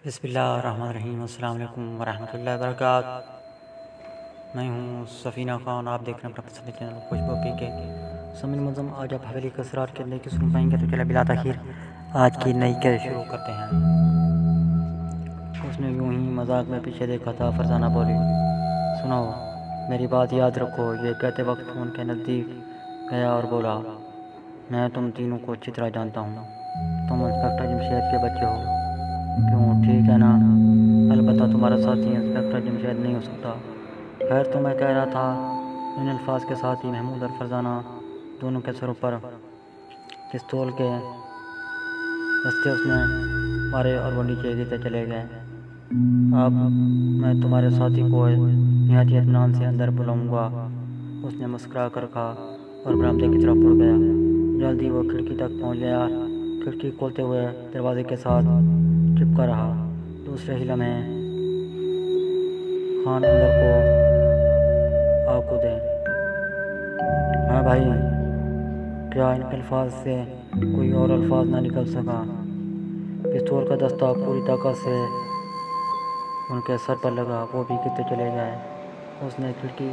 بسم اللہ الرحمن الرحیم۔ السلام علیکم ورحمۃ اللہ وبرکاتہ۔ میں ہوں سفینہ خان، آپ دیکھ رہے ہیں اپنا پسندیدہ چینل خوشبو پی کے سمن منظم۔ آج آپ حویلی کے اسرار کے نئی کی سن پائیں گے، تو چلے بلا تاخیر آج کی نئی کے شروع کرتے ہیں۔ اس نے یوں ہی مذاق میں پیچھے دیکھا تھا۔ فرزانہ بولی، سنو میری بات یاد رکھو۔ یہ کہتے وقت ان کے نزدیک گیا اور بولا، میں تم تینوں کو اچھی طرح جانتا ہوں۔ تم انسپکٹر جمشید کے بچے ہو، کیوں ٹھیک ہے نا؟ البتہ تمہارا ساتھی انسپکٹر جمشید نہیں ہو سکتا۔ خیر تو میں کہہ رہا تھا، ان الفاظ کے ساتھ ہی محمود اور فرزانہ دونوں کے سروں پر پستول کے دستے اس نے مارے اور وہ نیچے گرتے چلے گئے۔ اب میں تمہارے ساتھی کو نہایت اطمینان سے اندر بلاؤں گا، اس نے مسکرا کر کہا اور برآمدے کی طرف اڑ گیا۔ جلدی وہ کھڑکی تک پہنچ گیا۔ کھڑکی کھولتے ہوئے دروازے کے ساتھ چپکا رہا۔ دوسرے ہی لمحے خان اندر کو آ کودے۔ ہاں بھائی، کیا ان کے الفاظ سے کوئی اور الفاظ نہ نکل سکا؟ پستول کا دستہ پوری طاقت سے ان کے سر پر لگا، وہ بھی گرتے چلے گئے۔ اس نے کھڑکی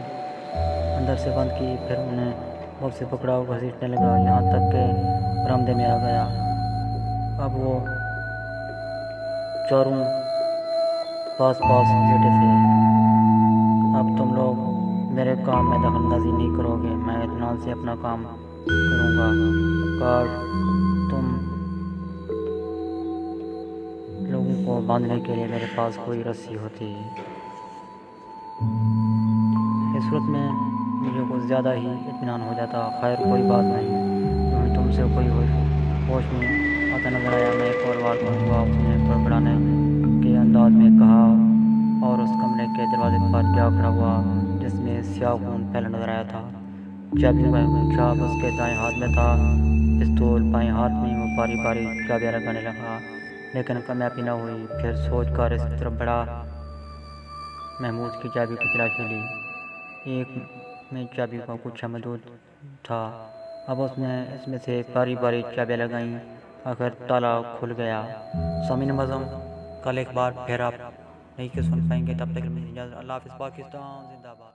اندر سے بند کی، پھر انہیں بغل سے پکڑا اور گھسیٹنے لگا، یہاں تک کہ برآمدے میں آ گیا۔ اب وہ چاروں پاس لیٹے تھے۔ اب تم لوگ میرے کام میں دخل اندازی نہیں کرو گے، میں اطمینان سے اپنا کام کروں گا۔ کاش تم لوگوں کو باندھنے کے لیے میرے پاس کوئی رسی ہوتی۔ اس صورت میں مجھے کچھ زیادہ ہی اطمینان ہو جاتا۔ خیر کوئی بات نہیں، یوں ہی تم سے کوئی ہوش میں آتا نظر آیا۔ میں ایک اور بار کروں گا، اس نے بڑبڑانے کے انداز میں کہا اور اس کمرے کے دروازے پر جا کھڑا ہوا جس میں سیاہ خون پھیلا نظر آیا تھا۔ چابیوں کا چھاپ اس کے دائیں ہاتھ میں تھا، پستول بائیں ہاتھ میں۔ وہ باری باری چابیاں لگانے لگا، لیکن کامیابی نہ ہوئی۔ پھر سوچ کر اس کی طرف بڑھا، محمود کی چابی کی تلاشی لی۔ ایک میں چابیوں کا گچھا موجود تھا۔ اب اس نے اس میں سے باری باری چابیاں لگائیں، آخر تالا کھل گیا۔ سامعین معظم، کل ایک بار پھر آپ نئی کے سن پائیں گے، تب تک کے لیے اجازت۔ اللہ حافظ۔ پاکستان زندہ باد۔